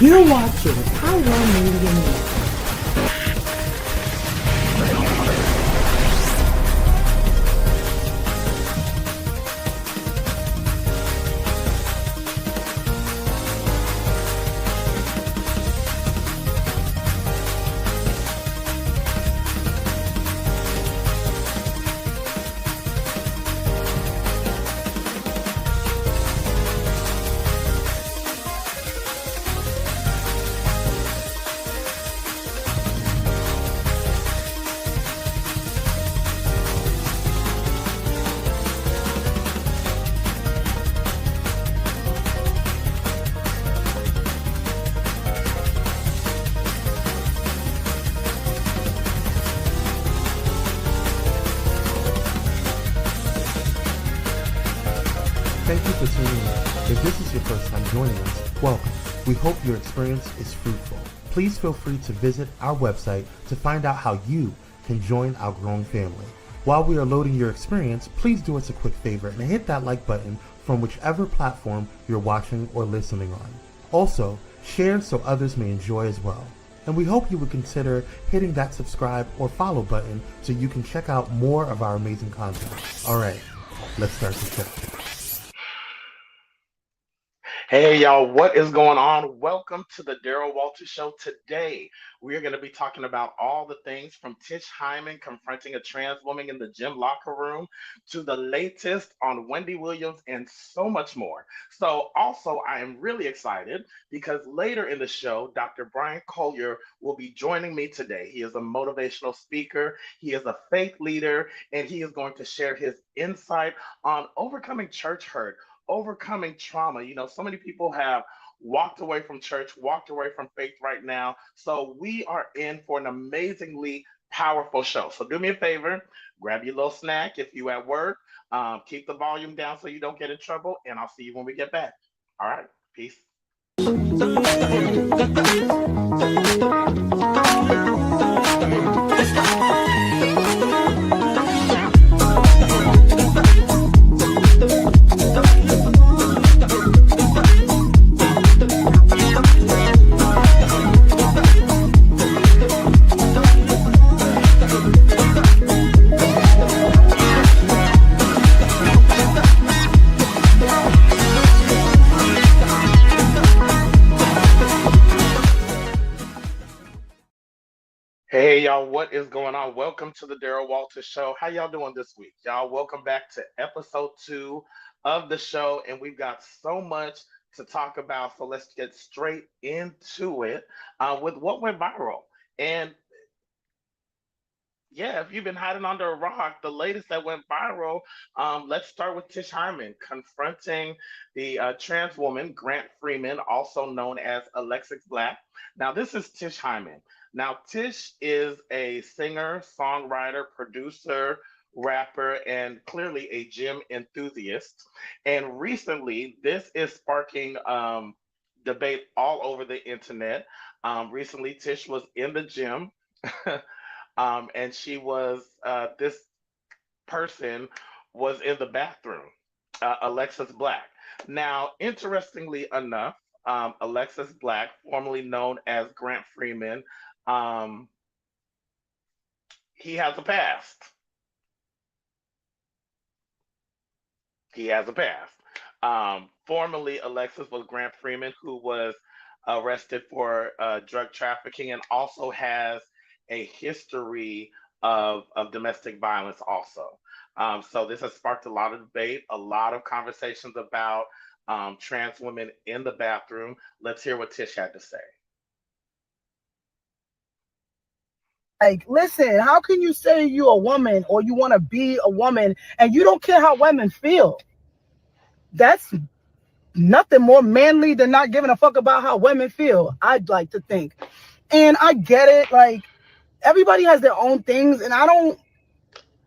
You're watching How Well Media News. Thank you for tuning in. If this is your first time joining us, welcome. We hope your experience is fruitful. Please feel free to visit our website to find out how you can join our growing family. While we are loading your experience, please do us a quick favor and hit that like button from whichever platform you're watching or listening on. Also, share so others may enjoy as well. And we hope you would consider hitting that subscribe or follow button so you can check out more of our amazing content. All right, let's start the show. Hey y'all, what is going on? Welcome to the Daryl Walter Show. Today, we are going to be talking about all the things from Tish Hyman confronting a trans woman in the gym locker room to the latest on Wendy Williams and so much more. So also, I am really excited because later in the show, Dr. Bryant Collier will be joining me today. He is a motivational speaker, he is a faith leader, and he is going to share his insight on overcoming church hurt, overcoming trauma. You know, so many people have walked away from church, walked away from faith right now. So we are in for an amazingly powerful show. So do me a favor, grab your little snack if you at work, keep the volume down so you don't get in trouble, and I'll see you when we get back. All right, peace. Hey y'all, what is going on? Welcome to the Daryl Walter Show. How y'all doing this week? Y'all, welcome back to episode 2 of the show, and we've got so much to talk about. So let's get straight into it with what went viral. And yeah, if you've been hiding under a rock, the latest that went viral, let's start with Tish Hyman confronting the trans woman, Grant Freeman, also known as Alexis Black. Now, this is Tish Hyman. Now, Tish is a singer, songwriter, producer, rapper, and clearly a gym enthusiast. And recently, this is sparking debate all over the internet. Recently, Tish was in the gym. And she was, this person was in the bathroom, Alexis Black. Now, interestingly enough, Alexis Black, formerly known as Grant Freeman, he has a past. He has a past. Formerly, Alexis was Grant Freeman, who was arrested for drug trafficking and also has a history of domestic violence also. So this has sparked a lot of debate, a lot of conversations about trans women in the bathroom. Let's hear what Tish had to say. Like, listen, how can you say you're a woman or you want to be a woman and you don't care how women feel? That's nothing more manly than not giving a fuck about how women feel, I'd like to think. And I get it, like, everybody has their own things, and I don't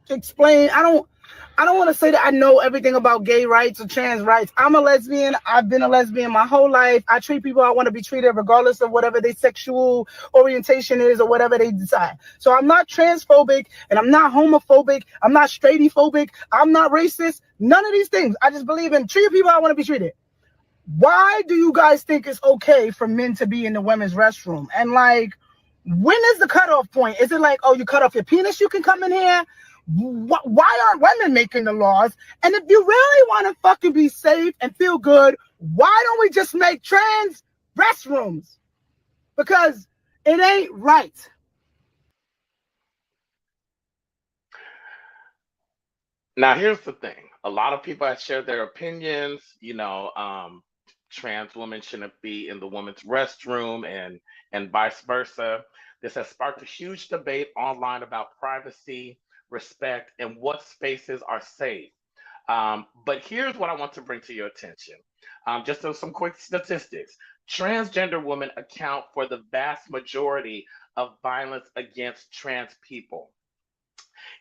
want to say that I know everything about gay rights or trans rights. I'm a lesbian. I've been a lesbian my whole life. I treat people how I want to be treated regardless of whatever their sexual orientation is or whatever they decide. So I'm not transphobic and I'm not homophobic. I'm not straightophobic. I'm not racist. None of these things. I just believe in treating people how I want to be treated. Why do you guys think it's okay for men to be in the women's restroom? And like, when is the cutoff point? Is it like, oh, you cut off your penis, you can come in here? Why aren't women making the laws? And if you really want to fucking be safe and feel good, why don't we just make trans restrooms? Because it ain't right. Now, here's the thing. A lot of people have shared their opinions. Trans women shouldn't be in the women's restroom and vice versa. This has sparked a huge debate online about privacy, respect, and what spaces are safe. But here's what I want to bring to your attention. Some quick statistics. Transgender women account for the vast majority of violence against trans people.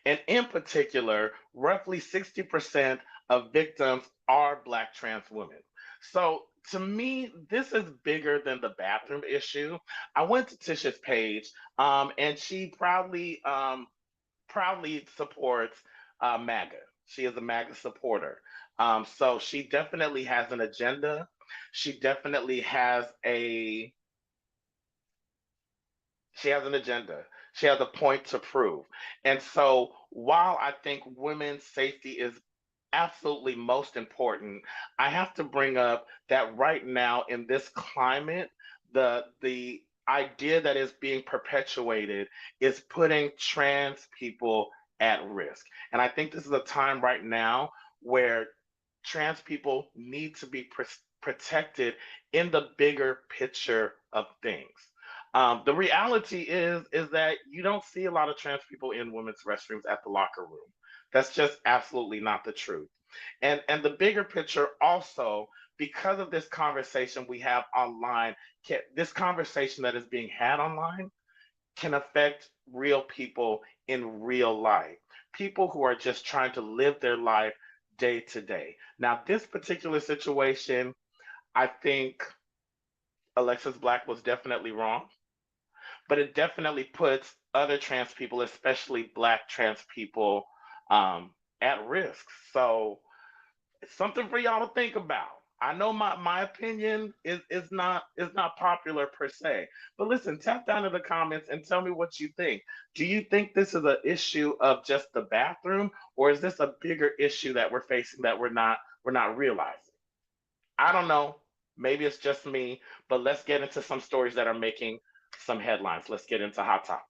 And in particular, roughly 60% of victims are Black trans women. So to me, this is bigger than the bathroom issue. I went to Tish's page, and she proudly supports MAGA. She is a MAGA supporter. So she has an agenda. She definitely has a she has an agenda. She has a point to prove. And so while I think women's safety is absolutely most important, I have to bring up that right now in this climate, the idea that is being perpetuated is putting trans people at risk. And I think this is a time right now where trans people need to be protected in the bigger picture of things. The reality is that you don't see a lot of trans people in women's restrooms at the locker room. That's just absolutely not the truth. And the bigger picture also, because of this conversation we have online, this conversation that is being had online can affect real people in real life. People who are just trying to live their life day to day. Now, this particular situation, I think Alexis Black was definitely wrong, but it definitely puts other trans people, especially Black trans people, at risk. So it's something for y'all to think about. I know my opinion is not popular per se, but listen, tap down in the comments and tell me what you think. Do you think this is an issue of just the bathroom, or is this a bigger issue that we're facing that we're not realizing? I don't know. Maybe it's just me, but let's get into some stories that are making some headlines. Let's get into hot topics.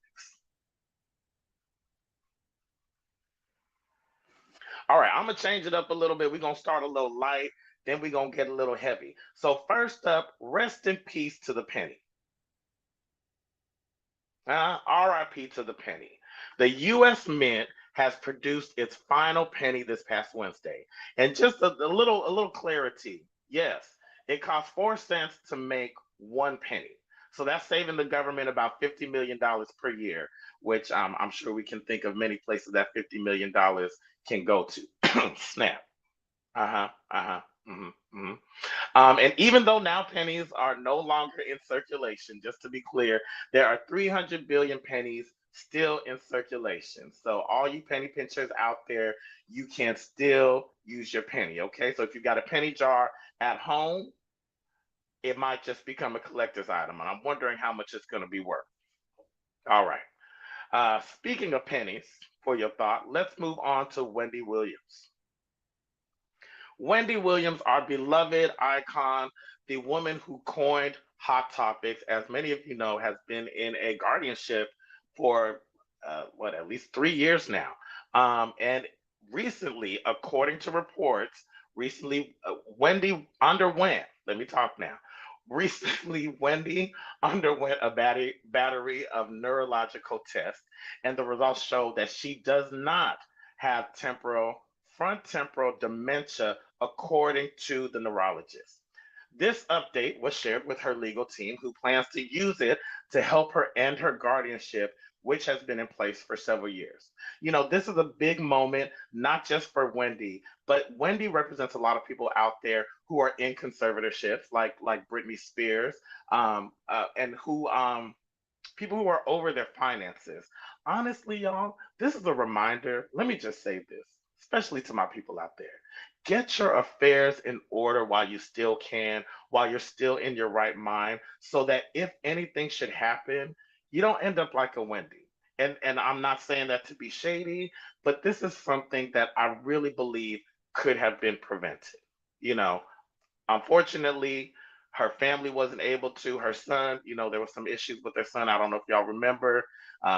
All right, I'm gonna change it up a little bit. We're gonna start a little light, then we're gonna get a little heavy. So first up, rest in peace to the penny. RIP to the penny. The U.S. Mint has produced its final penny this past Wednesday, and just a little clarity. Yes, it costs 4 cents to make 1 penny. So that's saving the government about $50 million per year, which I'm sure we can think of many places that $50 million can go to. Snap. Uh huh. Uh huh. Mm-hmm. And even though now pennies are no longer in circulation, just to be clear, there are 300 billion pennies still in circulation. So all you penny pinchers out there, you can still use your penny. Okay. So if you've got a penny jar at home, it might just become a collector's item. And I'm wondering how much it's going to be worth. All right. Speaking of pennies, for your thought, let's move on to Wendy Williams. Wendy Williams, our beloved icon, the woman who coined Hot Topics, as many of you know, has been in a guardianship for at least 3 years now. And recently, according to reports, Wendy underwent, let me talk now. Recently, Wendy underwent a battery of neurological tests, and the results show that she does not have front temporal dementia, according to the neurologist. This update was shared with her legal team, who plans to use it to help her end her guardianship, which has been in place for several years. This is a big moment, not just for Wendy, but Wendy represents a lot of people out there who are in conservatorships, like Britney Spears, and who people who are over their finances. Honestly, y'all, this is a reminder. Let me just say this. especially to my people out there. Get your affairs in order while you still can, while you're still in your right mind, so that if anything should happen, you don't end up like a Wendy. And I'm not saying that to be shady, but this is something that I really believe could have been prevented. You know, unfortunately, her family wasn't able to. Her son, there was some issues with their son. I don't know if y'all remember.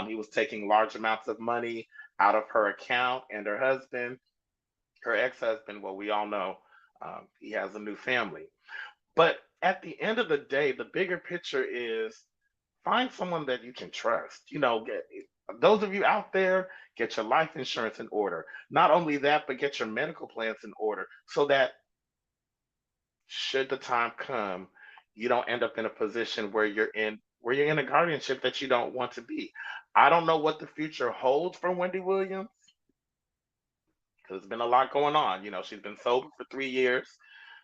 He was taking large amounts of money out of her account, and her ex-husband, well, we all know he has a new family. But at the end of the day, the bigger picture is find someone that you can trust. Those of you out there, get your life insurance in order. Not only that, but get your medical plans in order so that should the time come, you don't end up in a position where you're in a guardianship that you don't want to be. I don't know what the future holds for Wendy Williams because there's been a lot going on. She's been sober for 3 years.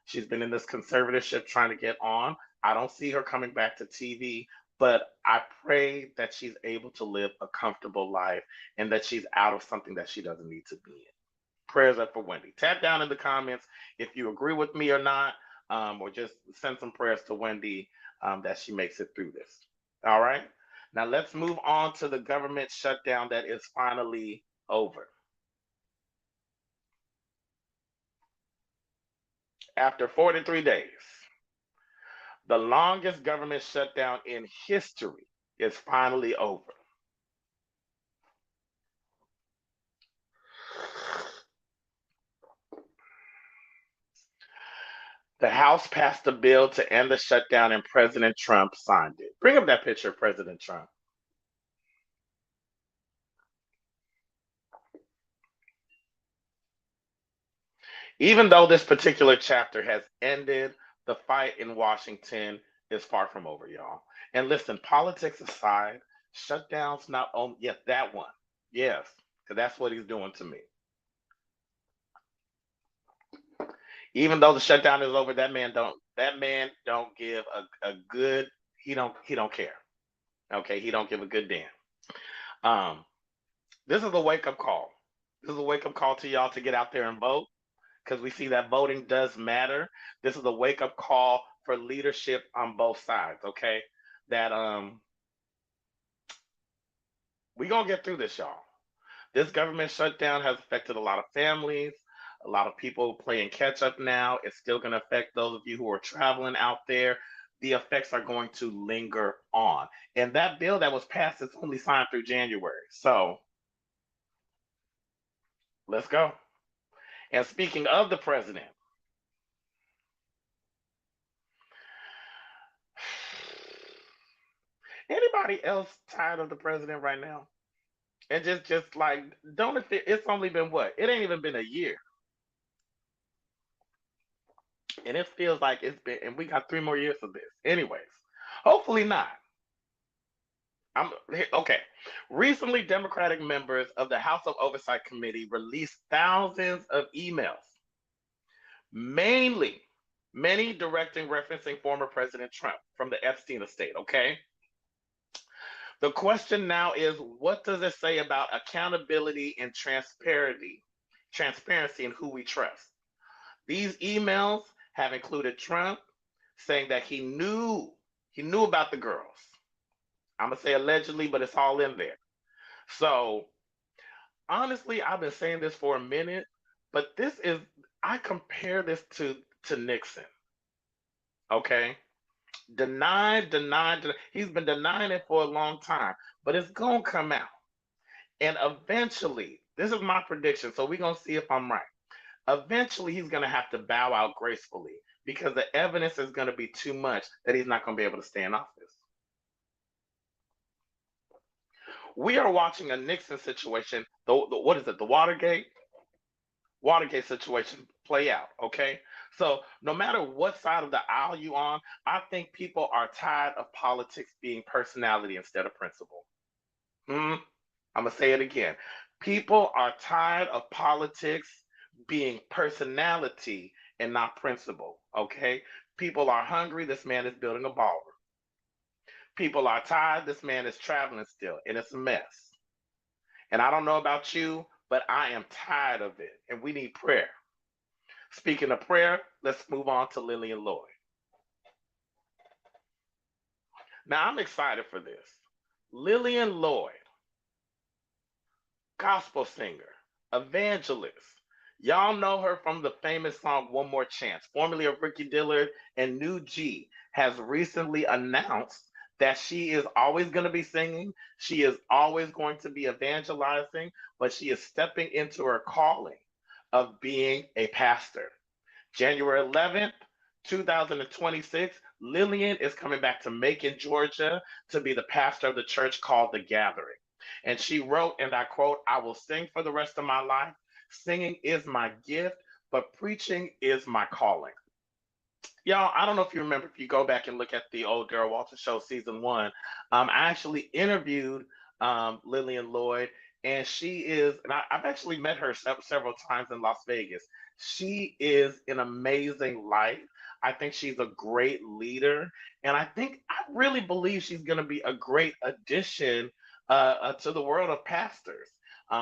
She's been in this conservatorship trying to get on. I don't see her coming back to TV, but I pray that she's able to live a comfortable life and that she's out of something that she doesn't need to be in. Prayers up for Wendy. Tap down in the comments if you agree with me or not, or just send some prayers to Wendy that she makes it through this. All right. Now let's move on to the government shutdown that is finally over. After 43 days, the longest government shutdown in history is finally over. The House passed a bill to end the shutdown, and President Trump signed it. Bring up that picture of President Trump. Even though this particular chapter has ended, the fight in Washington is far from over, y'all. And listen, politics aside, shutdowns not only, yes, that one. Yes, because that's what he's doing to me. Even though the shutdown is over, that man don't give a good, he don't care. Okay, he don't give a good damn. Um, this is a wake up call. This is a wake up call to y'all to get out there and vote because we see that voting does matter. This is a wake up call for leadership on both sides. Okay, that we gonna get through this, y'all. This government shutdown has affected a lot of families, a lot of people playing catch up now. It's still going to affect those of you who are traveling out there. The effects are going to linger on. And that bill that was passed is only signed through January. So let's go. And speaking of the president, anybody else tired of the president right now? And just like, don't it feel, it's only been what? It ain't even been a year. And it feels like it's been, and we got 3 more years of this. Anyways, hopefully not. Okay. Recently, Democratic members of the House of Oversight Committee released thousands of emails, mainly many directing referencing former President Trump from the Epstein estate. Okay. The question now is, what does it say about accountability and transparency in who we trust? These emails have included Trump saying that he knew about the girls. I'm gonna say allegedly, but it's all in there. So honestly, I've been saying this for a minute, but I compare this to Nixon. Okay, denied. He's been denying it for a long time, but it's gonna come out, and eventually, this is my prediction. So we're gonna see if I'm right. Eventually, he's gonna have to bow out gracefully because the evidence is gonna be too much that he's not gonna be able to stay in office. We are watching a Nixon situation, what is it, the Watergate situation play out, okay? So no matter what side of the aisle you on, I think people are tired of politics being personality instead of principle. Hmm? I'm gonna say it again. People are tired of politics being personality and not principle, okay? People are hungry. This man is building a ballroom. People are tired. This man is traveling still, and it's a mess. And I don't know about you, but I am tired of it, and we need prayer. Speaking of prayer, let's move on to Lillian Lloyd. Now, I'm excited for this. Lillian Lloyd, gospel singer, evangelist. Y'all know her from the famous song One More Chance, formerly of Ricky Dillard and New G, has recently announced that she is always going to be singing. She is always going to be evangelizing, but she is stepping into her calling of being a pastor. January 11th, 2026, Lillian is coming back to Macon, Georgia to be the pastor of the church called The Gathering. And she wrote, and I quote, I will sing for the rest of my life. Singing is my gift, but preaching is my calling. Y'all, I don't know if you remember, if you go back and look at the old Daryl Walter Show season one, I actually interviewed Lillian Lloyd, and she is, and I've actually met her several times in Las Vegas. She is an amazing light. I think she's a great leader, and I really believe she's going to be a great addition to the world of pastors.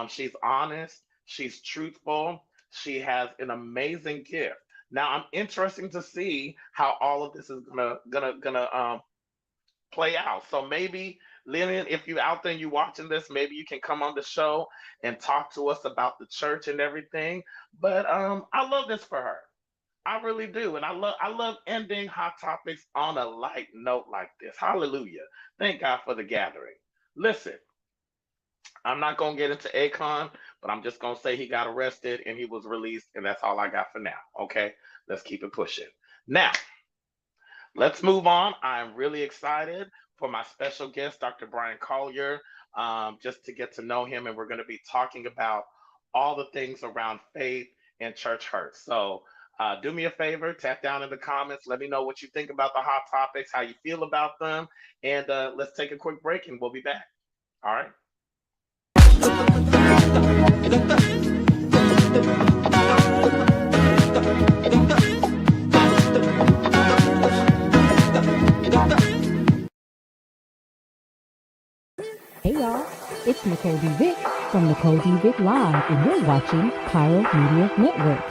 She's honest, she's truthful, she has an amazing gift. Now I'm interested to see how all of this is gonna play out. So maybe Lillian, if you're out there and you're watching this, maybe you can come on the show and talk to us about the church and everything. But I love this for her. I really do, and I love ending hot topics on a light note like this. Hallelujah! Thank God for the gathering. Listen, I'm not gonna get into Akon, but I'm just gonna say he got arrested and he was released, and that's all I got for now. Okay, let's keep it pushing. Now, let's move on. I'm really excited for my special guest, Dr. Bryant Collier, just to get to know him, and we're gonna be talking about all the things around faith and church hurt. So. Do me a favor, tap down in the comments. Let me know what you think about the hot topics, how you feel about them, and let's take a quick break and we'll be back. All right. Hey y'all, it's Nicole D. Vick from Nicole D. Vick Live, and you're watching Pyro Media Network.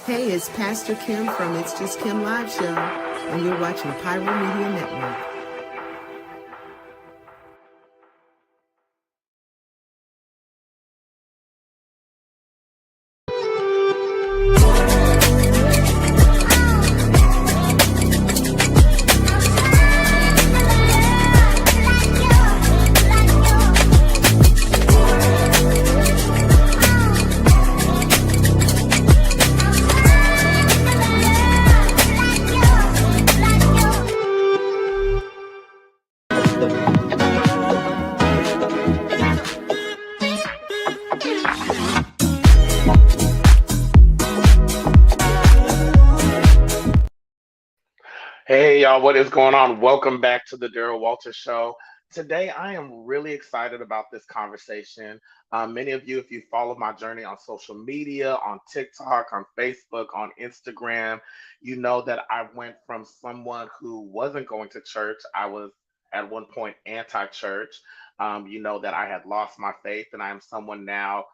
Hey, it's Pastor Kim from It's Just Kim Live Show, and you're watching Pyro Media Network. Hey y'all, what is going on? Welcome back to the Daryl Walter Show. Today, I am really excited about this conversation. Many of you, if you follow my journey on social media, on TikTok, on Facebook, on Instagram, you know that I went from someone who wasn't going to church. I was at one point anti-church. You know that I had lost my faith, and I am someone now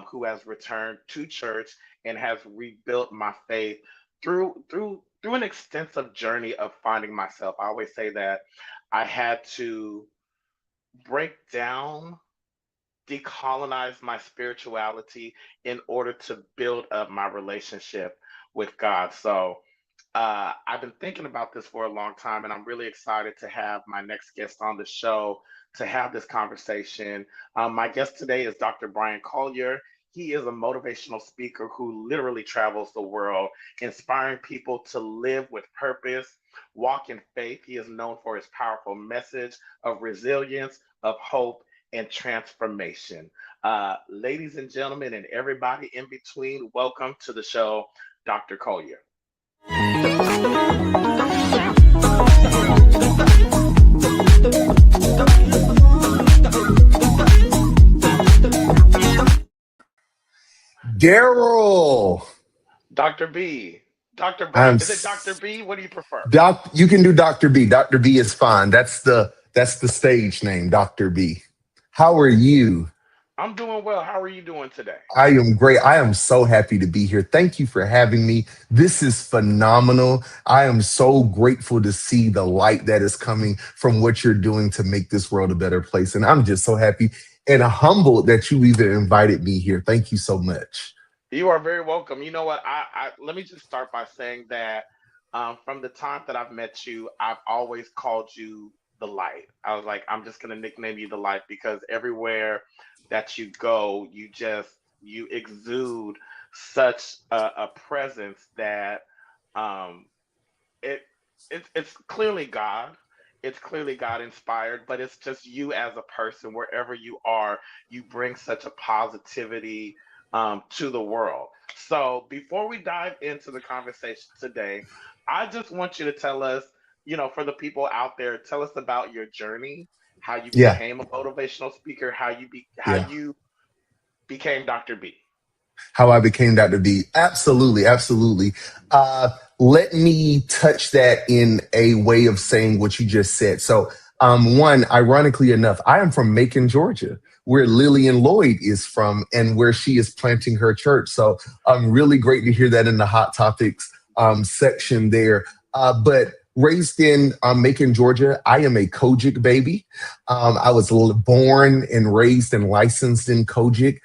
who has returned to church and has rebuilt my faith through an extensive journey of finding myself. I always say that I had to break down, decolonize my spirituality in order to build up my relationship with God. So I've been thinking about this for a long time, and I'm really excited to have my next guest on the show to have this conversation. My guest today is Dr. Bryant Collier. He is a motivational speaker who literally travels the world, inspiring people to live with purpose, walk in faith. He is known for his powerful message of resilience, of hope, and transformation. Ladies and gentlemen, and everybody in between, welcome to the show, Dr. Collier. Daryl. Dr. B. Dr. I'm Bryant. Is it Dr. B? What do you prefer? You can do Dr. B. Dr. B is fine. That's the stage name, Dr. B. How are you? I'm doing well. How are you doing today? I am great. I am so happy to be here. Thank you for having me. This is phenomenal. I am so grateful to see the light that is coming from what you're doing to make this world a better place. And I'm just so happy and humbled that you even invited me here. Thank you so much. You are very welcome. You know what? I let me just start by saying that from the time that I've met you, I've always called you the light. I was like, I'm just gonna nickname you the light because everywhere that you go, you exude such a presence that um, it's clearly God. It's clearly God inspired, but it's just you as a person. Wherever you are, you bring such a positivity to the world. So before we dive into the conversation today, I just want you to tell us, for the people out there, tell us about your journey, how you Yeah. became a motivational speaker, how Yeah. you became Dr. B. How I became Dr. B. Absolutely, absolutely. Let me touch that in a way of saying what you just said. So, one, ironically enough, I am from Macon, Georgia, where Lillian Lloyd is from and where she is planting her church. So, really great to hear that in the Hot Topics section there. But raised in Macon, Georgia, I am a Kojic baby. I was born and raised and licensed in Kojic.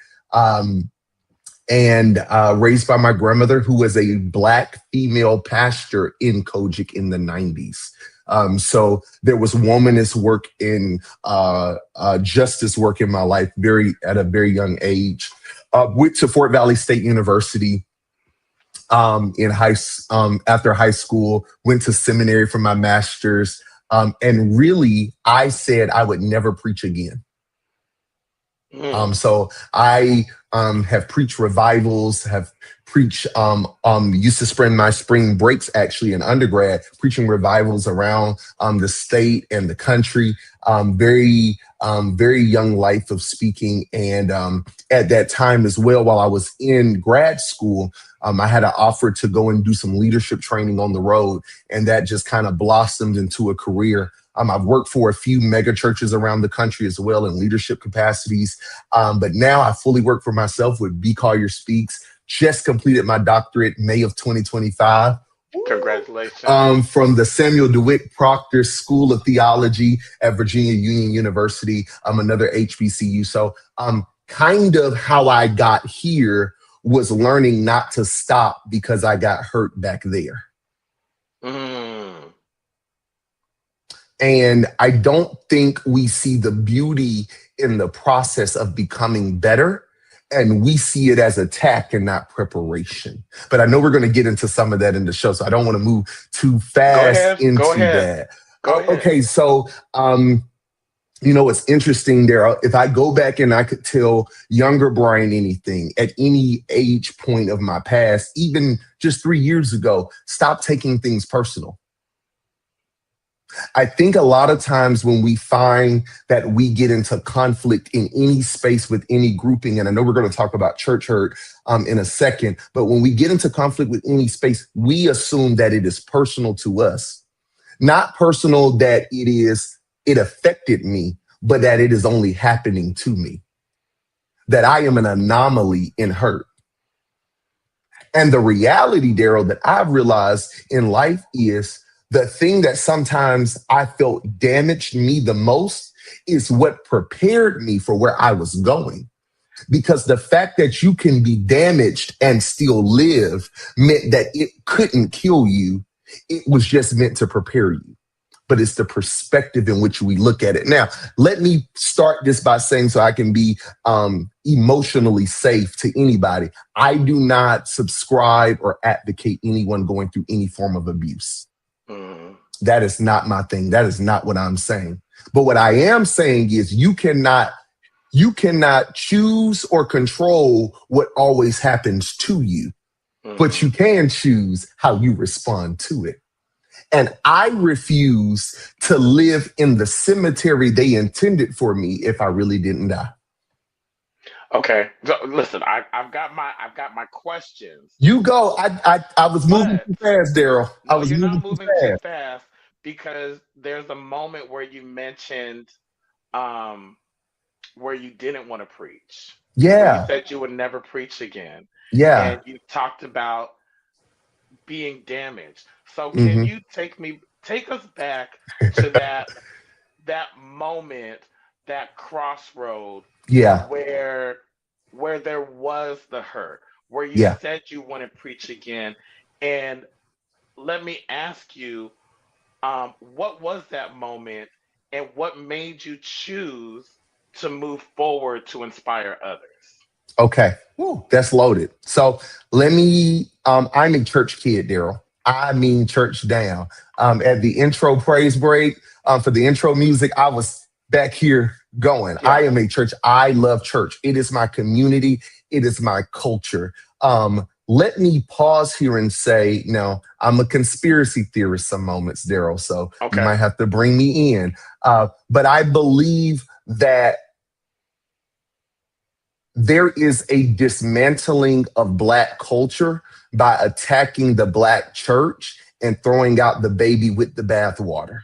And raised by my grandmother, who was a Black female pastor in Kojic in the 90s. So there was womanist work in justice work in my life at a very young age. Went to Fort Valley State University after high school, went to seminary for my master's. And really, I said I would never preach again. So I have preached revivals, have preached, used to spend my spring breaks actually in undergrad, preaching revivals around the state and the country. Very young life of speaking. And at that time as well, while I was in grad school, I had an offer to go and do some leadership training on the road. And that just kind of blossomed into a career. I've worked for a few mega churches around the country as well in leadership capacities. But now I fully work for myself with B. Collier Speaks. Just completed my doctorate May of 2025. Congratulations. From the Samuel DeWitt Proctor School of Theology at Virginia Union University, another HBCU. So kind of how I got here was learning not to stop because I got hurt back there. And I don't think we see the beauty in the process of becoming better. And we see it as attack and not preparation. But I know we're going to get into some of that in the show, so I don't want to move too fast into that. Go ahead. Okay, so it's interesting, Daryl. If I go back and I could tell younger Brian anything at any age point of my past, even just 3 years ago, stop taking things personal. I think a lot of times when we find that we get into conflict in any space with any grouping, and I know we're going to talk about church hurt in a second, but when we get into conflict with any space, we assume that it is personal to us. Not personal that it affected me, but that it is only happening to me. That I am an anomaly in hurt. And the reality, Daryl, that I've realized in life is the thing that sometimes I felt damaged me the most is what prepared me for where I was going. Because the fact that you can be damaged and still live meant that it couldn't kill you. It was just meant to prepare you. But it's the perspective in which we look at it. Now, let me start this by saying, so I can be emotionally safe to anybody, I do not subscribe or advocate anyone going through any form of abuse. That is not my thing. That is not what I'm saying. But what I am saying is you cannot choose or control what always happens to you, but you can choose how you respond to it. And I refuse to live in the cemetery they intended for me if I really didn't die. Okay, so listen, I've got my questions. You go. I was moving too fast, Daryl. No, you're not moving too fast because there's a moment where you mentioned where you didn't want to preach. Yeah. You said you would never preach again. Yeah. And you talked about being damaged. So can you take us back to that moment, that crossroad, where there was the hurt, where you said you want to preach again, and let me ask you, what was that moment, and what made you choose to move forward to inspire others? Okay. Ooh, that's loaded. So let me, I'm a church kid, Daryl. I mean church down. At the intro praise break, for the intro music, I was back here going. I am a church. I love church. It is my community. It is my culture. Let me pause here and say, no, I'm a conspiracy theorist some moments, Daryl, so you might have to bring me in. But I believe that there is a dismantling of Black culture by attacking the Black church and throwing out the baby with the bathwater.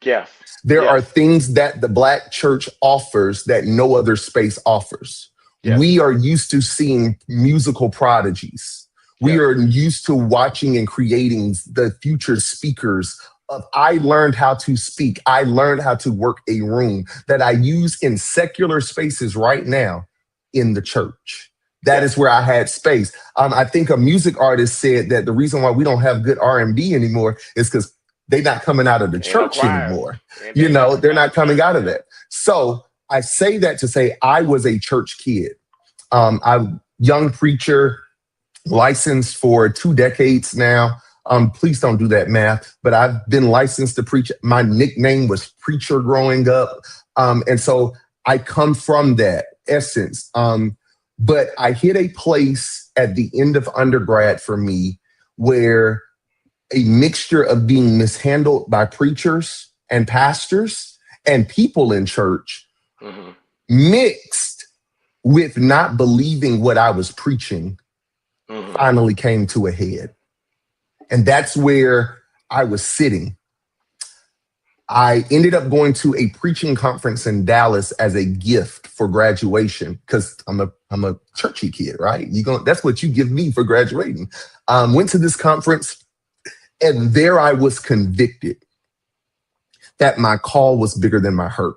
Yes. There are things that the Black church offers that no other space offers. Yes. We are used to seeing musical prodigies. We are used to watching and creating the future speakers of I learned how to speak. I learned how to work a room that I use in secular spaces right now in the church. That is where I had space. I think a music artist said that the reason why we don't have good R&B anymore is because they're not coming out of the church anymore. You know, they're not coming out of that. So I say that to say I was a church kid. I'm a young preacher, licensed for 2 decades now. Please don't do that math, but I've been licensed to preach. My nickname was Preacher growing up. And so I come from that essence. But I hit a place at the end of undergrad for me where a mixture of being mishandled by preachers and pastors and people in church mixed with not believing what I was preaching finally came to a head. And that's where I was sitting. I ended up going to a preaching conference in Dallas as a gift for graduation because I'm a churchy kid, right? That's what you give me for graduating. Went to this conference, and there I was convicted that my call was bigger than my hurt.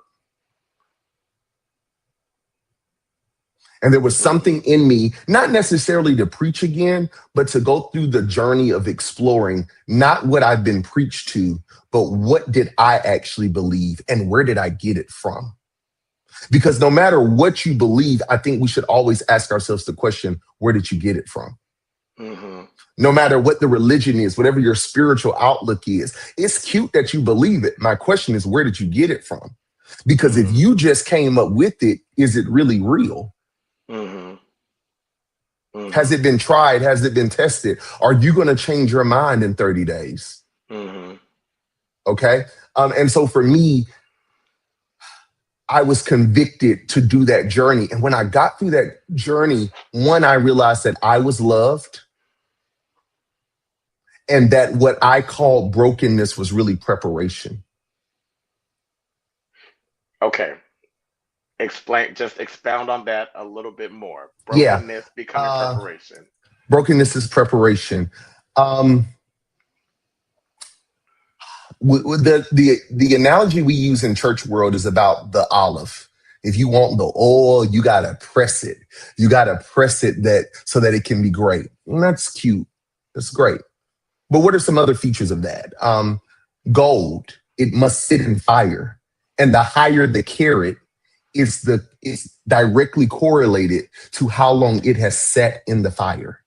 And there was something in me, not necessarily to preach again, but to go through the journey of exploring not what I've been preached to, but what did I actually believe and where did I get it from? Because no matter what you believe, I think we should always ask ourselves the question, where did you get it from? No matter what the religion is, whatever your spiritual outlook is, it's cute that you believe it. My question is, where did you get it from? Because if you just came up with it, is it really real? Has it been tried? Has it been tested? Are you going to change your mind in 30 days? Okay. And so for me, I was convicted to do that journey. And when I got through that journey, one, I realized that I was loved and that what I called brokenness was really preparation. Okay. Expound on that a little bit more. Brokenness becoming preparation. Brokenness is preparation. The analogy we use in church world is about the olive. If you want the oil, you gotta press it. You gotta press it so that it can be great. And that's cute. That's great. But what are some other features of that? Gold, it must sit in fire. And the higher the carat is directly correlated to how long it has sat in the fire.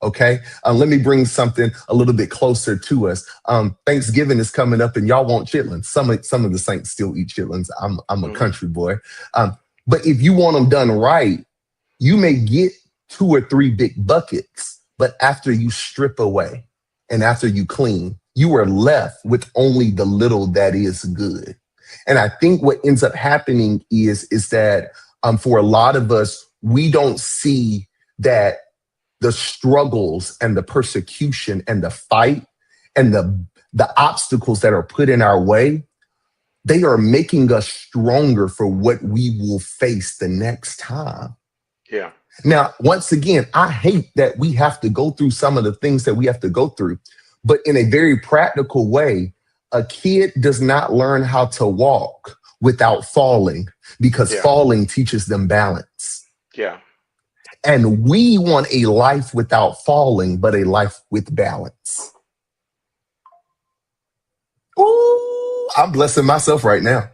Okay. Let me bring something a little bit closer to us. Thanksgiving is coming up and y'all want chitlins. Some of the saints still eat chitlins. I'm a country boy. But if you want them done right, you may get 2 or 3 big buckets, but after you strip away and after you clean, you are left with only the little that is good. And I think what ends up happening is that for a lot of us, we don't see that the struggles and the persecution and the fight and the obstacles that are put in our way, they are making us stronger for what we will face the next time. Yeah. Now, once again, I hate that we have to go through some of the things that we have to go through, but in a very practical way, a kid does not learn how to walk without falling, because falling teaches them balance. Yeah. And we want a life without falling, but a life with balance. Ooh, I'm blessing myself right now.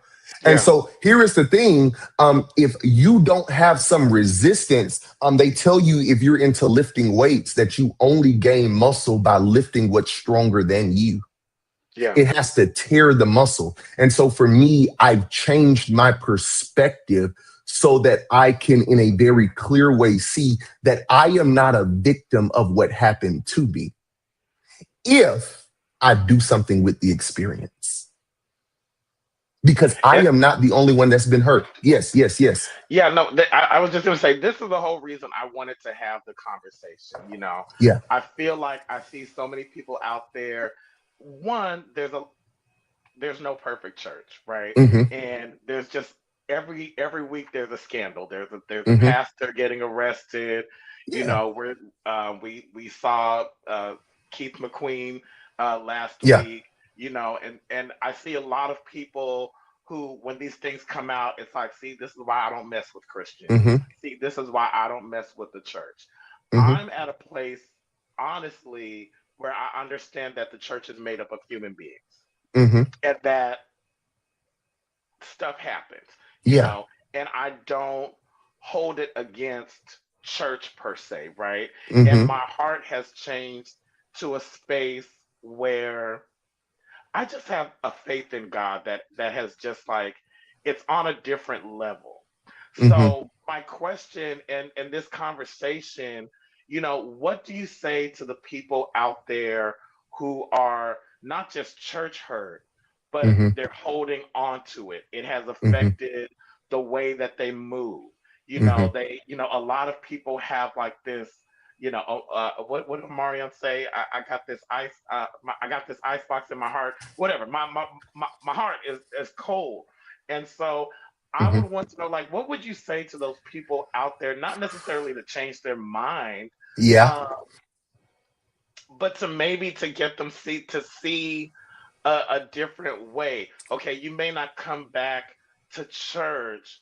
And so here is the thing. If you don't have some resistance, they tell you if you're into lifting weights that you only gain muscle by lifting what's stronger than you. Yeah. It has to tear the muscle. And so for me, I've changed my perspective so that I can, in a very clear way, see that I am not a victim of what happened to me if I do something with the experience. Because I am not the only one that's been hurt. Yes. Yeah, no, I was just going to say, this is the whole reason I wanted to have the conversation. You know, I feel like I see so many people out there. One, there's no perfect church, right? And there's just every week there's a scandal. There's a pastor getting arrested. You know, we saw Keith McQueen last week. You know, and I see a lot of people who, when these things come out, it's like, see, this is why I don't mess with Christians. See, this is why I don't mess with the church. I'm at a place, honestly, where I understand that the church is made up of human beings and that stuff happens, you know, and I don't hold it against church per se, right? And my heart has changed to a space where I just have a faith in God that has just like, it's on a different level. So my question and this conversation, you know, what do you say to the people out there who are not just church hurt, but they're holding on to it? It has affected the way that they move. You know, a lot of people have like this, you know, what did Marion say? I got this ice, I got this ice box in my heart. Whatever, my heart is cold, and so I would want to know, like, what would you say to those people out there? Not necessarily to change their mind, but to maybe to get them to see a different way. Okay, you may not come back to church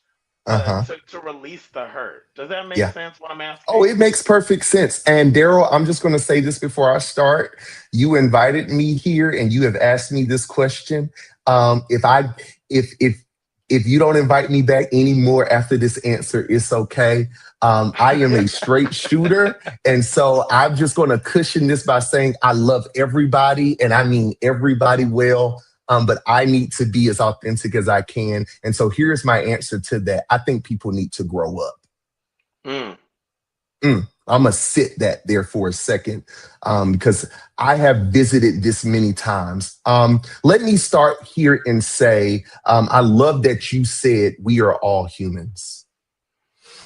to release the hurt. Does that make sense what I'm asking? Oh, it makes perfect sense. And Daryl, I'm just going to say this before I start. You invited me here and you have asked me this question. If you don't invite me back anymore after this answer, it's okay. I am a straight shooter. And so I'm just going to cushion this by saying I love everybody, and I mean everybody well. But I need to be as authentic as I can. And so here's my answer to that. I think people need to grow up. I'm going to sit that there for a second because I have visited this many times. Let me start here and say, I love that you said we are all humans.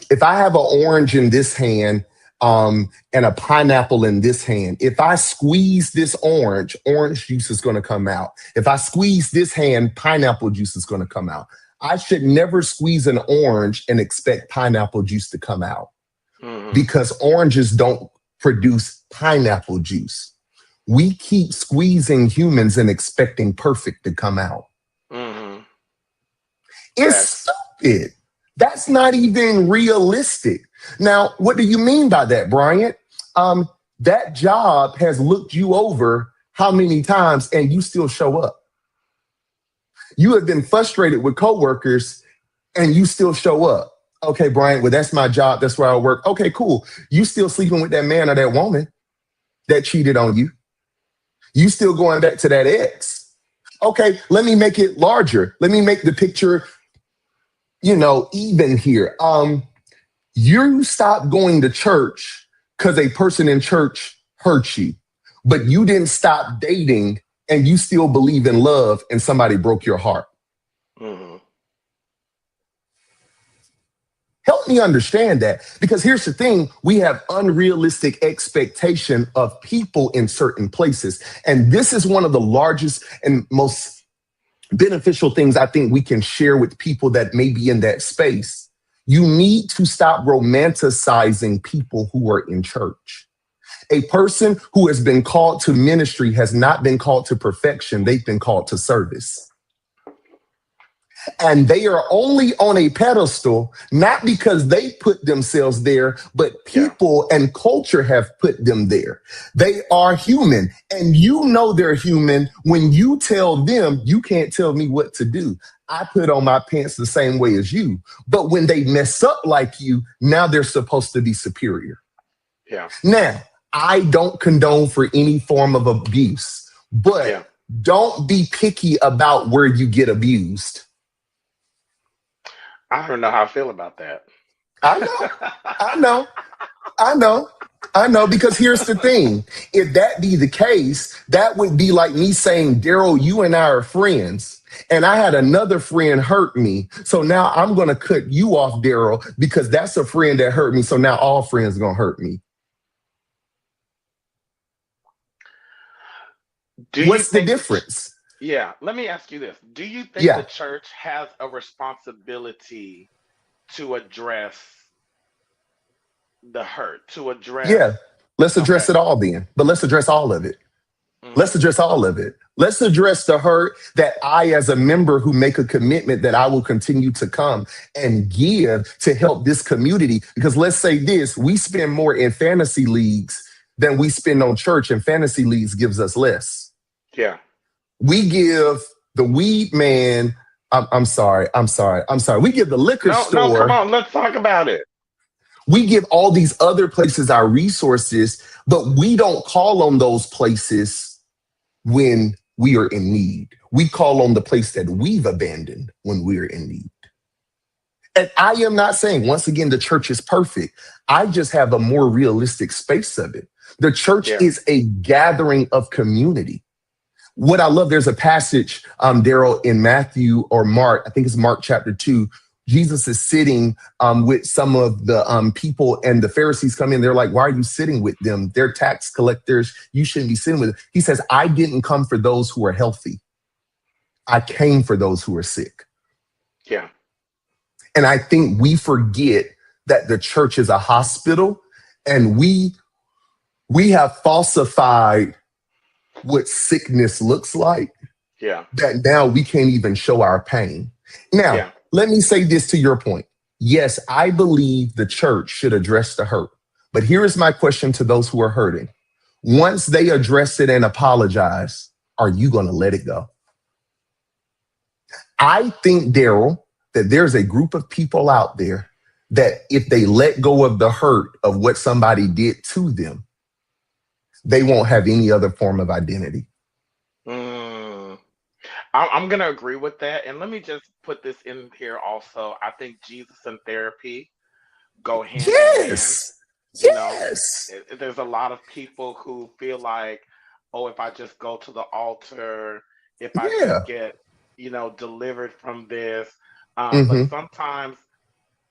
If I have an orange in this hand and a pineapple in this hand, if I squeeze this orange juice is going to come out. If I squeeze this hand, pineapple juice is going to come out. I should never squeeze an orange and expect pineapple juice to come out. Because oranges don't produce pineapple juice. We keep squeezing humans and expecting perfect to come out. It's stupid. That's not even realistic. Now, what do you mean by that, Bryant? That job has looked you over how many times and you still show up? You have been frustrated with coworkers and you still show up. Okay, Bryant, well, that's my job. That's where I work. Okay, cool. You still sleeping with that man or that woman that cheated on you. You still going back to that ex. Okay, let me make it larger. Let me make the picture, even here. You stopped going to church because a person in church hurt you, but you didn't stop dating and you still believe in love and somebody broke your heart. Mm-hmm. Help me understand that, because here's the thing. We have unrealistic expectation of people in certain places. And this is one of the largest and most beneficial things I think we can share with people that may be in that space. You need to stop romanticizing people who are in church. A person who has been called to ministry has not been called to perfection. They've been called to service. And they are only on a pedestal, not because they put themselves there, but people and culture have put them there. They are human. And they're human when you tell them, you can't tell me what to do. I put on my pants the same way as you. But when they mess up like you, now they're supposed to be superior. Yeah. Now, I don't condone for any form of abuse, but don't be picky about where you get abused. I don't know how I feel about that. I know, because here's the thing. If that be the case, that would be like me saying, Daryl, you and I are friends, and I had another friend hurt me. So now I'm going to cut you off, Daryl, because that's a friend that hurt me. So now all friends are going to hurt me. What's the difference? Yeah, let me ask you this. Do you think the church has a responsibility to address the hurt, to address? Yeah, let's address it all then, but let's address all of it. Let's address all of it. Let's address the hurt that I, as a member who make a commitment that I will continue to come and give to help this community. Because let's say this, we spend more in fantasy leagues than we spend on church, and fantasy leagues gives us less. Yeah. We give the weed man, I'm sorry. We give the liquor store. No, come on, let's talk about it. We give all these other places our resources, but we don't call on those places when we are in need. We call on the place that we've abandoned when we're in need. And I am not saying, once again, the church is perfect. I just have a more realistic space of it. The church is a gathering of community. What I love, there's a passage, Daryl, in Matthew or Mark, I think it's Mark chapter 2. Jesus is sitting with some of the people, and the Pharisees come in. They're like, why are you sitting with them? They're tax collectors. You shouldn't be sitting with them. He says, I didn't come for those who are healthy. I came for those who are sick. Yeah. And I think we forget that the church is a hospital, and we have falsified what sickness looks like. Yeah. That now we can't even show our pain. Now, let me say this to your point. Yes, I believe the church should address the hurt. But here is my question to those who are hurting. Once they address it and apologize, are you going to let it go? I think, Daryl, that there's a group of people out there that if they let go of the hurt of what somebody did to them, they won't have any other form of identity. I'm going to agree with that. And let me just put this in here also. I think Jesus and therapy go hand in hand. Yes. There's a lot of people who feel like, oh, if I just go to the altar, if I just get, delivered from this. But sometimes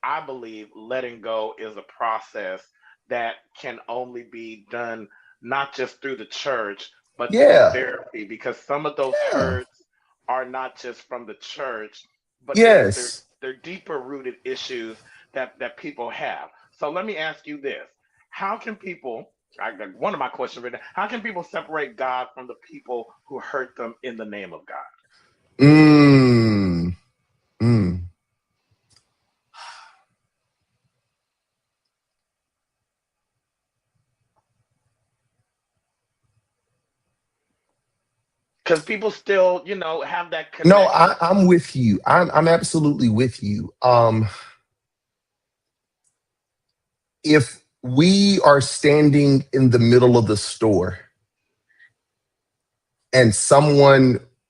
I believe letting go is a process that can only be done not just through the church, but through therapy, because some of those hurts are not just from the church, but they're deeper rooted issues that people have. So let me ask you this. How can people, one of my questions right now, how can people separate God from the people who hurt them in the name of God? Because people still, have that No, connection. I'm with you. I'm absolutely with you. If we are standing in the middle of the store and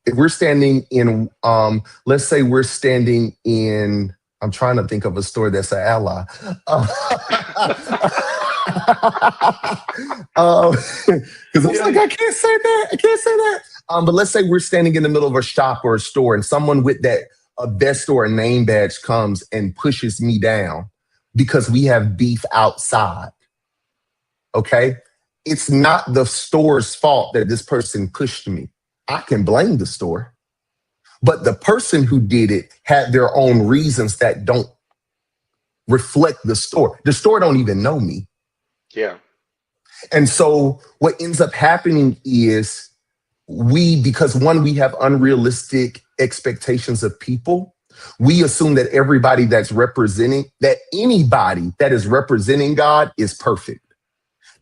if we're standing in, let's say we're standing in, I'm trying to think of a store that's an ally. Because I was like, I can't say that. I can't say that. But let's say we're standing in the middle of a shop or a store and someone with a vest or a name badge comes and pushes me down because we have beef outside. Okay? It's not the store's fault that this person pushed me. I can blame the store. But the person who did it had their own reasons that don't reflect the store. The store don't even know me. Yeah. And so what ends up happening is because one, we have unrealistic expectations of people. We assume that anybody that is representing God is perfect.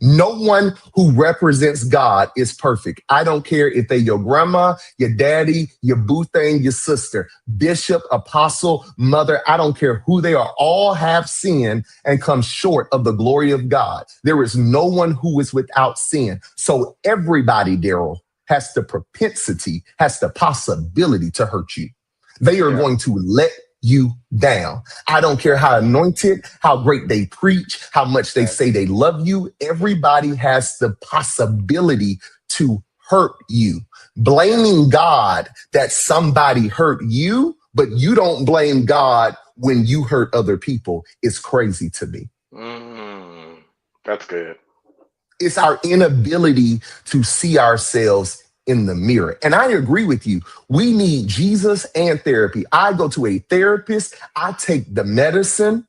No one who represents God is perfect. I don't care if they're your grandma, your daddy, your boo thing, your sister, bishop, apostle, mother. I don't care who they are. All have sinned and come short of the glory of God. There is no one who is without sin. So everybody, Daryl, has the possibility to hurt you. They are going to let you down. I don't care how anointed, how great they preach, how much they say they love you. Everybody has the possibility to hurt you. Blaming God that somebody hurt you, but you don't blame God when you hurt other people is crazy to me. That's good. It's our inability to see ourselves in the mirror. And I agree with you. We need Jesus and therapy. I go to a therapist. I take the medicine.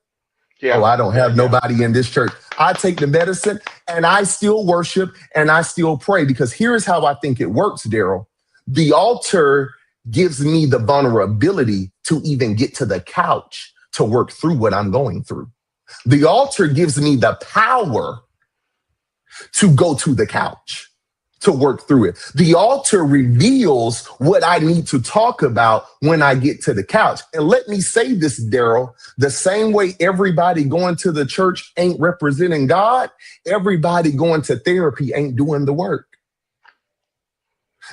Yeah. Oh, I don't have nobody in this church. I take the medicine and I still worship and I still pray, because here's how I think it works, Daryl. The altar gives me the vulnerability to even get to the couch to work through what I'm going through. The altar gives me the power to go to the couch to work through it. The altar reveals what I need to talk about when I get to the couch. And let me say this, Daryl, the same way everybody going to the church ain't representing God, everybody going to therapy ain't doing the work.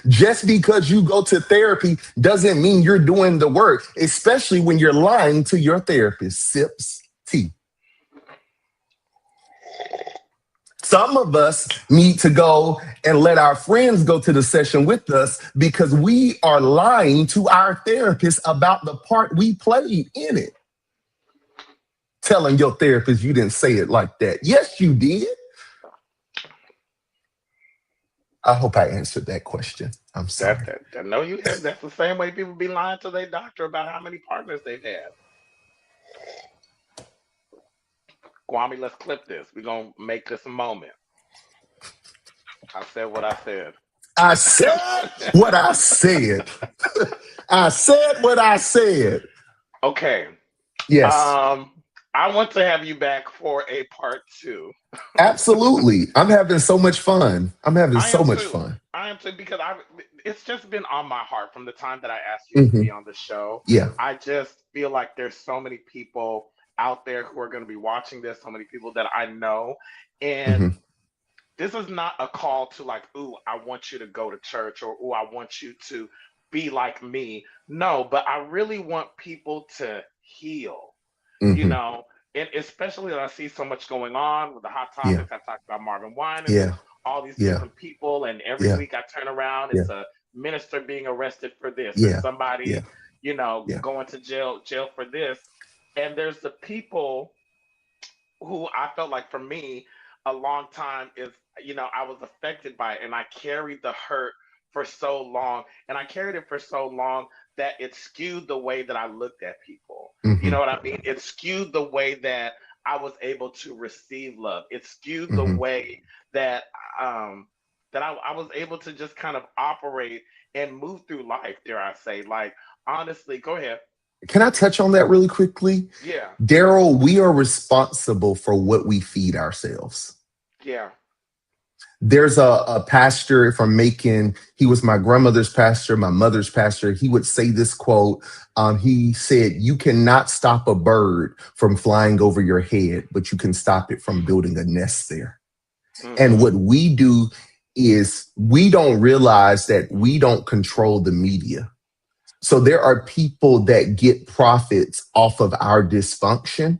Just because you go to therapy doesn't mean you're doing the work, especially when you're lying to your therapist. Sips tea. Some of us need to go and let our friends go to the session with us because we are lying to our therapist about the part we played in it. Telling your therapist you didn't say it like that. Yes, you did. I hope I answered that question. I'm sorry. No, you have. That's the same way people be lying to their doctor about how many partners they've had. Kwame, let's clip this. We're going to make this a moment. I said what I said. I said what I said. I said what I said. Okay. Yes. I want to have you back for a part 2. Absolutely. I'm having so much fun. I am too, because it's just been on my heart from the time that I asked you to be on the show. Yeah. I just feel like there's so many people out there who are going to be watching this, so many people that I know. And this is not a call to like, ooh, I want you to go to church, or ooh, I want you to be like me. No, but I really want people to heal, you know, and especially that I see so much going on with the hot topics. I talked about Marvin Wine and all these different people. And every week I turn around, it's a minister being arrested for this, or somebody, you know, going to jail for this. And there's the people who I felt like, for me, a long time is, you know, I was affected by it, and I carried the hurt for so long, and I carried it for so long that it skewed the way that I looked at people. You know what I mean? It skewed the way that I was able to receive love. It skewed the way that that I was able to just kind of operate and move through life, dare I say. Like, honestly, go ahead. Can I touch on that really quickly? Yeah. Daryl, we are responsible for what we feed ourselves. Yeah. There's a pastor from Macon. He was my grandmother's pastor, my mother's pastor. He would say this quote. He said, "You cannot stop a bird from flying over your head, but you can stop it from building a nest there." And what we do is we don't realize that we don't control the media. So there are people that get profits off of our dysfunction,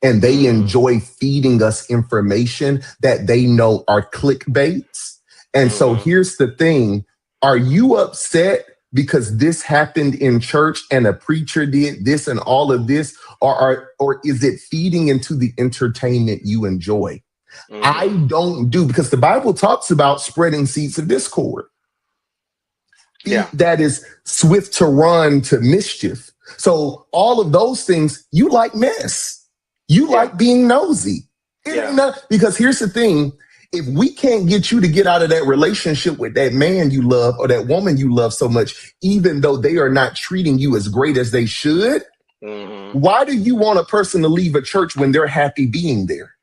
and they enjoy feeding us information that they know are clickbaits. And so here's the thing. Are you upset because this happened in church and a preacher did this and all of this? Or is it feeding into the entertainment you enjoy? I don't do, because the Bible talks about spreading seeds of discord. That is swift to run to mischief. So all of those things, you like mess. You like being nosy. Because here's the thing. If we can't get you to get out of that relationship with that man you love or that woman you love so much, even though they are not treating you as great as they should, why do you want a person to leave a church when they're happy being there?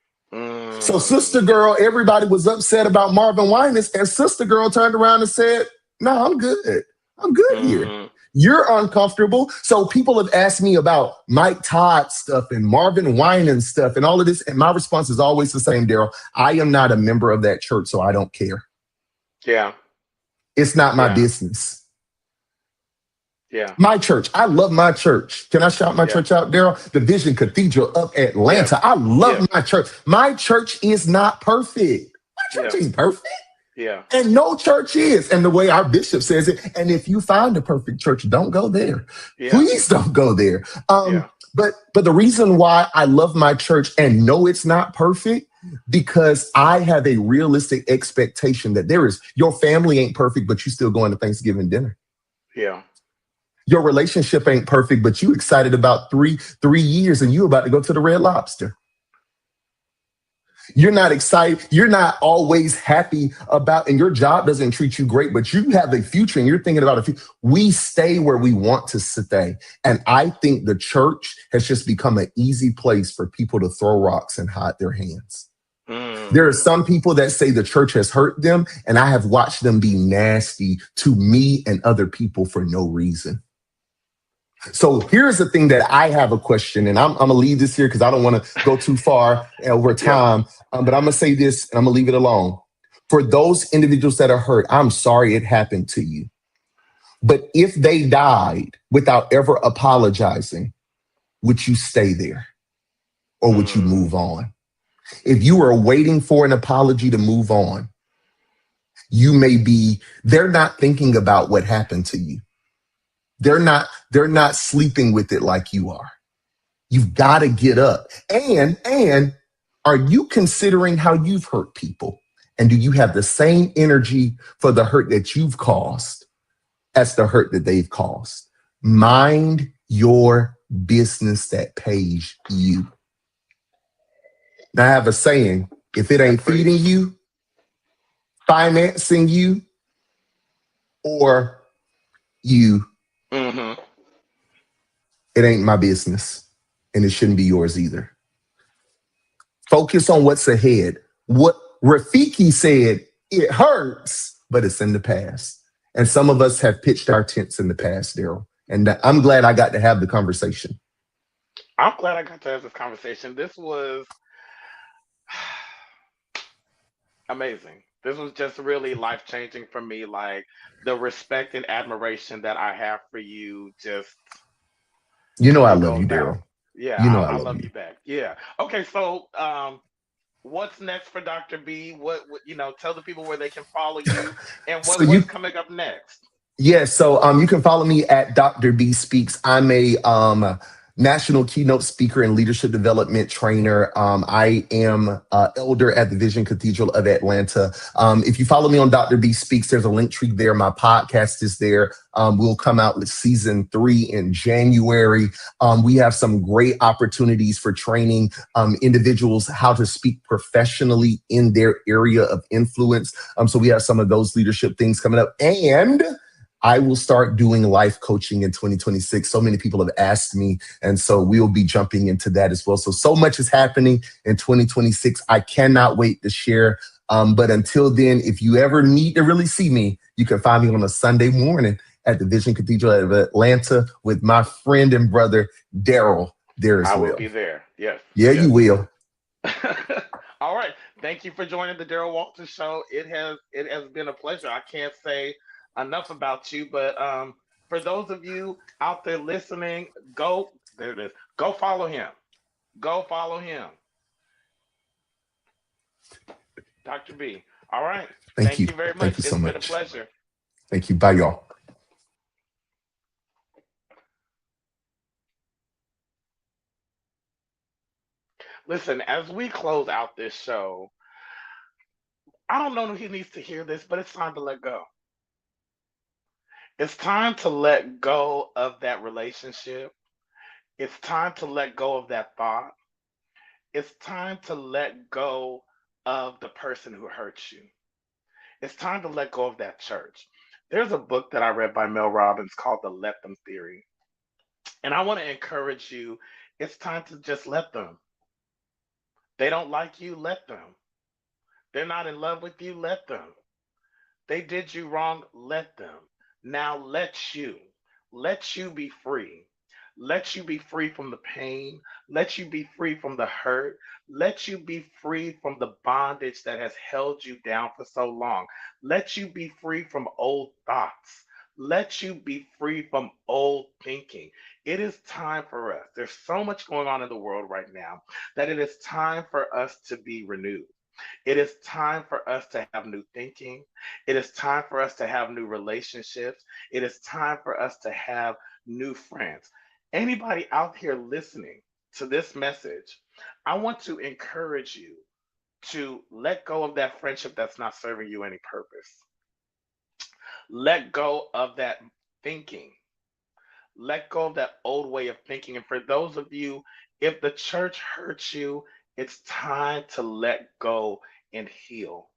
So Sister Girl, everybody was upset about Marvin Winans, and Sister Girl turned around and said, "No, I'm good. I'm good here." You're uncomfortable. So people have asked me about Mike Todd stuff and Marvin Winans stuff and all of this. And my response is always the same, Daryl. I am not a member of that church, so I don't care. It's not my business. My church. I love my church. Can I shout my church out, Daryl? The Vision Cathedral of Atlanta. I love my church. My church is not perfect. My church ain't perfect. And no church is. And the way our bishop says it, and if you find a perfect church, don't go there. Please don't go there. But the reason why I love my church and know it's not perfect, because I have a realistic expectation that your family ain't perfect, but you still going to Thanksgiving dinner. Your relationship ain't perfect, but you excited about three years and you about to go to the Red Lobster. You're not excited. You're not always happy about, and your job doesn't treat you great, but you have a future and you're thinking about a future. We stay where we want to stay. And I think the church has just become an easy place for people to throw rocks and hide their hands. There are some people that say the church has hurt them, and I have watched them be nasty to me and other people for no reason. So here's the thing that I have a question, and I'm going to leave this here because I don't want to go too far over time, but I'm going to say this and I'm going to leave it alone. For those individuals that are hurt, I'm sorry it happened to you. But if they died without ever apologizing, would you stay there or would you move on? If you are waiting for an apology to move on, they're not thinking about what happened to you. They're not sleeping with it like you are. You've got to get up. And are you considering how you've hurt people? And do you have the same energy for the hurt that you've caused as the hurt that they've caused? Mind your business that pays you. Now I have a saying, if it ain't feeding you, financing you, or you, it ain't my business, and it shouldn't be yours either. Focus on what's ahead. What Rafiki said, it hurts, but it's in the past. And some of us have pitched our tents in the past, Daryl. And I'm glad I got to have the conversation. I'm glad I got to have this conversation. This was amazing. This was just really life-changing for me. Like, the respect and admiration that I have for you just... I love you, Daryl. Yeah, I love you back. Yeah. Okay, so what's next for Dr. B? What tell the people where they can follow you and what's coming up next. Yeah, so you can follow me at Dr. B Speaks. I'm a national keynote speaker and leadership development trainer. I am elder at the Vision Cathedral of Atlanta. If you follow me on Dr. B Speaks, there's a link tree there. My podcast is there. We'll come out with season 3 in January. We have some great opportunities for training individuals how to speak professionally in their area of influence. So we have some of those leadership things coming up. And I will start doing life coaching in 2026. So many people have asked me, and so we'll be jumping into that as well. So much is happening in 2026. I cannot wait to share But until then, if you ever need to really see me, you can find me on a Sunday morning at the Vision Cathedral of Atlanta with my friend and brother, Daryl, there as I well. will be there. Yes. Yeah, Yes. you will. All right. Thank you for joining the Daryl Walters Show. It has been a pleasure. I can't say enough about you, but for those of you out there listening, go there it is. Go follow him. Go follow him. Dr. B. All right. Thank Thank you. you very Thank much. you so It's been a much. pleasure. Thank you. Bye, y'all. Listen, as we close out this show, I don't know if he needs to hear this, but it's time to let go. It's time to let go of that relationship. It's time to let go of that thought. It's time to let go of the person who hurts you. It's time to let go of that church. There's a book that I read by Mel Robbins called The Let Them Theory. And I want to encourage you, it's time to just let them. They don't like you, let them. They're not in love with you, let them. They did you wrong, let them. Now let you be free. Let you be free from the pain. Let you be free from the hurt. Let you be free from the bondage that has held you down for so long. Let you be free from old thoughts. Let you be free from old thinking. It is time for us. There's so much going on in the world right now that it is time for us to be renewed. It is time for us to have new thinking. It is time for us to have new relationships. It is time for us to have new friends. Anybody out here listening to this message, I want to encourage you to let go of that friendship that's not serving you any purpose. Let go of that thinking. Let go of that old way of thinking. And for those of you, if the church hurts you, it's time to let go and heal.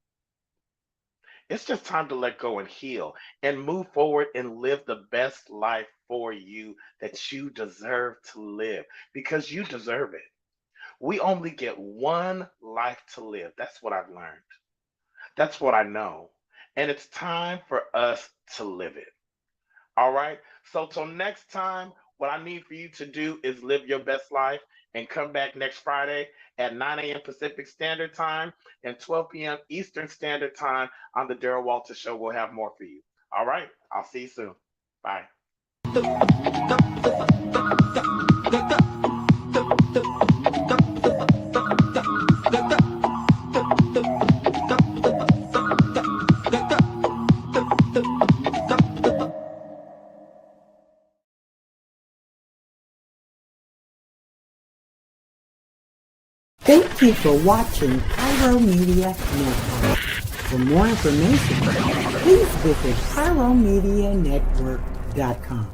It's just time to let go and heal and move forward and live the best life for you that you deserve to live because you deserve it. We only get one life to live. That's what I've learned. That's what I know. And it's time for us to live it. All right. So till next time, what I need for you to do is live your best life and come back next Friday at 9 a.m. Pacific Standard Time and 12 p.m. Eastern Standard Time on the Daryl Walters Show. We'll have more for you. All right. I'll see you soon. Bye. Thank you for watching Pyro Media Network. For more information, please visit pyromedianetwork.com.